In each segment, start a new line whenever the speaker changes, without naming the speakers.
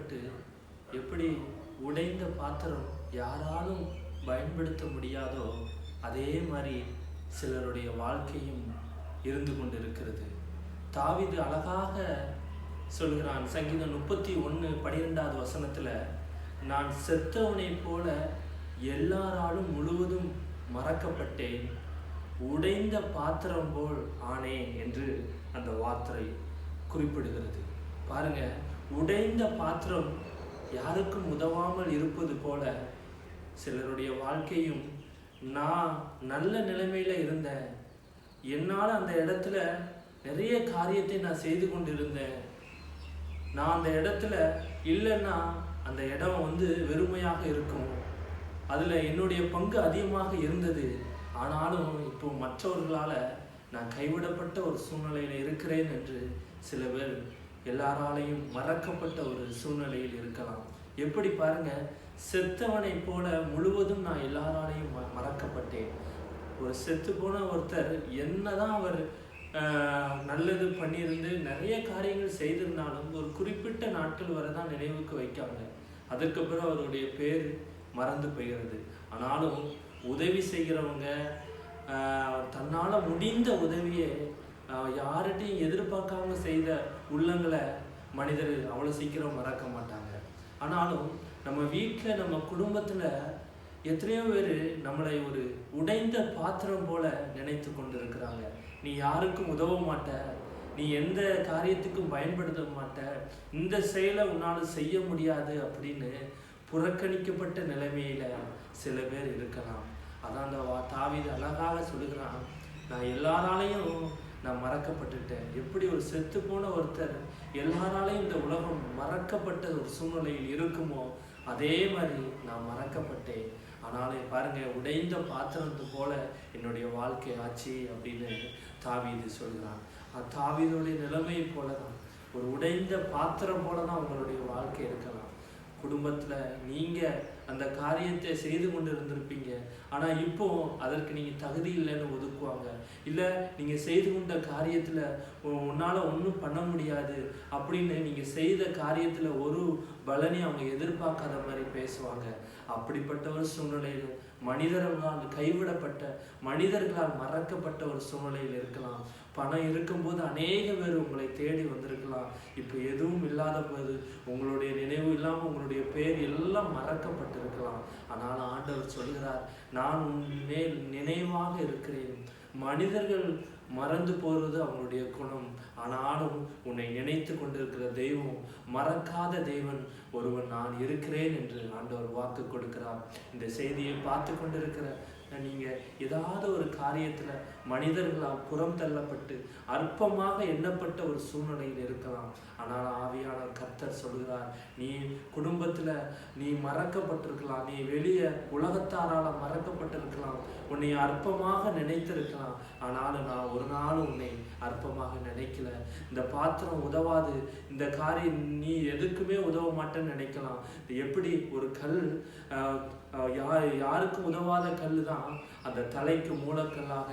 கைவிடப்பட்டு எப்படி உடைந்த பாத்திரம் யாராலும் பயன்படுத்த முடியாதோ அதே மாதிரி சிலருடைய வாழ்க்கையும் இருந்து கொண்டிருக்கிறது. தாவீது அழகாக சொல்கிறான். சங்கீதம் 31:12 வசனத்துல, நான் செத்தவனை போல எல்லாராலும் முழுவதும் மறக்கப்பட்டேன், உடைந்த பாத்திரம் போல் ஆனேன் என்று அந்த வார்த்தை குறிப்பிடுகிறது. பாருங்க, உடைந்த பாத்திரம் யாருக்கும் உதவாமல் இருப்பது போல சிலருடைய வாழ்க்கையும், நான் நல்ல நிலைமையில இருந்தேன், என்னால் அந்த இடத்துல நிறைய காரியத்தை நான் செய்து கொண்டிருந்தேன், நான் அந்த இடத்துல இல்லைன்னா அந்த இடம் வெறுமையாக இருக்கும், அதில் என்னுடைய பங்கு அதிகமாக இருந்தது, ஆனாலும் இப்போ மற்றவர்களால் நான் கைவிடப்பட்ட ஒரு சூழ்நிலையில் இருக்கிறேன் என்று சில பேர் எல்லாராலையும் மறக்கப்பட்ட ஒரு சூழ்நிலையில் இருக்கலாம். எப்படி பாருங்க, செத்தவனை போல முழுவதும் நான் எல்லாராலையும் மறக்கப்பட்டேன். ஒரு செத்து போன ஒருத்தர் என்னதான் அவர் நல்லது பண்ணியிருந்து நிறைய காரியங்கள் செய்திருந்தாலும் ஒரு குறிப்பிட்ட நாட்கள் வரை தான் நினைவுக்கு வைக்காங்க. அதுக்கப்புறம் அவருடைய பேர் மறந்து போகிறது. ஆனாலும் உதவி செய்கிறவங்க தன்னால் முடிந்த உதவியை யார்கிட்டையும் எதிர்பார்க்காம செய்த உள்ளங்களை மனிதர் அவ்வளோ சீக்கிரம் மறக்க மாட்டாங்க. ஆனாலும் நம்ம வீட்டில் நம்ம குடும்பத்தில் எத்தனையோ பேர் நம்மளை ஒரு உடைந்த பாத்திரம் போல நினைத்து கொண்டு இருக்கிறாங்க. நீ யாருக்கும் உதவ மாட்ட, நீ எந்த காரியத்துக்கும் பயன்படுத்த மாட்ட, இந்த செயலை உன்னால் செய்ய முடியாது அப்படின்னு புறக்கணிக்கப்பட்ட நிலைமையில சில பேர் இருக்கலாம். அதான் அந்த தாவீது அழகாக சொல்லுகிறான், நான் எல்லாராலையும் நான் மறக்கப்பட்டுட்டேன். எப்படி ஒரு செத்து போன ஒருத்தர் எல்லாராலையும் இந்த உலகம் மறக்கப்பட்ட ஒரு சூழ்நிலையில் இருக்குமோ அதே மாதிரி நான் மறக்கப்பட்டேன். ஆனாலும் பாருங்க, உடைந்த பாத்திரத்து போல என்னுடைய வாழ்க்கை ஆச்சு அப்படின்னு தாவீது சொல்கிறான். தாவீதுடைய நிலைமையை போல தான், ஒரு உடைந்த பாத்திரம் போல தான் உங்களுடைய வாழ்க்கை இருக்கலாம். குடும்பத்தில் நீங்கள் அந்த காரியத்தை செய்து கொண்டு இருந்திருப்பீங்க, ஆனால் இப்போ அதற்கு நீங்கள் தகுதி இல்லைன்னு ஒதுக்குவாங்க. இல்லை, நீங்கள் செய்து கொண்ட காரியத்தில் உன்னால் ஒன்றும் பண்ண முடியாது அப்படின்னு நீங்கள் செய்த காரியத்தில் ஒரு பலனையும் அவங்க எதிர்பார்க்காத மாதிரி பேசுவாங்க. அப்படிப்பட்ட ஒரு சூழ்நிலையில் மனிதர்களால் கைவிடப்பட்ட, மனிதர்களால் மறக்கப்பட்ட ஒரு சூழ்நிலையில் இருக்கலாம். பணம் இருக்கும்போது அநேக பேர் உங்களை தேடி வந்திருக்கலாம். இப்போ எதுவும் இல்லாத போது உங்களுடைய நினைவு இல்லாமல் உங்களுடைய பேர் எல்லாம் மறக்கப்பட்டிருக்கலாம். ஆனால் ஆண்டவர் சொல்கிறார், நான் உன் மேல் நினைவாக இருக்கிறேன். மனிதர்கள் மறந்து போகிறது அவங்களுடைய குணம், ஆனாலும் உன்னை நினைத்து கொண்டிருக்கிற தெய்வம் மறக்காத தெய்வன் ஒருவன் நான் இருக்கிறேன் என்று ஆண்டவர் வாக்கு கொடுக்கிறார். இந்த செய்தியை பார்த்து கொண்டிருக்கிற நீங்கள் ஏதாவது ஒரு காரியத்தில் மனிதர்களால் புறம் தள்ளப்பட்டு அற்பமாக எண்ணப்பட்ட ஒரு சூழ்நிலையில் இருக்கலாம். ஆனால் ஆவியானவர் கர்த்தர் சொல்கிறார், நீ குடும்பத்தில் நீ மறக்கப்பட்டிருக்கலாம், நீ வெளியே உலகத்தாரால் மறக்கப்பட்டிருக்கலாம், உன்னை அற்பமாக நினைத்திருக்கலாம். ஆனாலும் நான் ஒரு நாளும் உன்னை அற்பமாக நினைக்கல. இந்த பாத்திரம் உதவாது, இந்த காரியம் நீ எதுக்குமே உதவ மாட்டேன்னு நினைக்கலாம். எப்படி ஒரு கல் யாருக்கும் உதவாத கல் தான் அந்த தலைக்கு மூலக்கல்லாக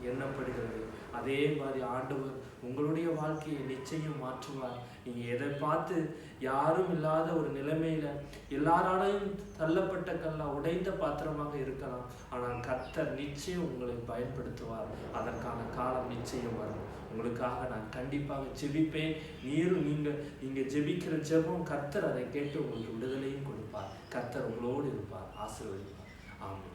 எண்ணப்படுகிறது. அதே மாதிரி ஆண்டவர் உங்களுடைய வாழ்க்கையை நிச்சயம் மாற்றுவார். நீங்கள் எதை பார்த்து யாரும் இல்லாத ஒரு நிலைமையில எல்லாராலையும் தள்ளப்பட்ட கல்லா உடைந்த பாத்திரமாக இருக்கலாம், ஆனால் கர்த்தர் நிச்சயம் உங்களை பயன்படுத்துவார். அதற்கான காலம் நிச்சயம் வரும். உங்களுக்காக நான் கண்டிப்பாக ஜெபிப்பேன். நீங்கள் ஜெபிக்கிற ஜெபம் கர்த்தர் அதை கேட்டு உங்களுக்கு விடுதலையும் கொடுப்பார். கர்த்தர் உங்களோடு இருப்பார், ஆசீர்வதிப்பார். ஆமென்.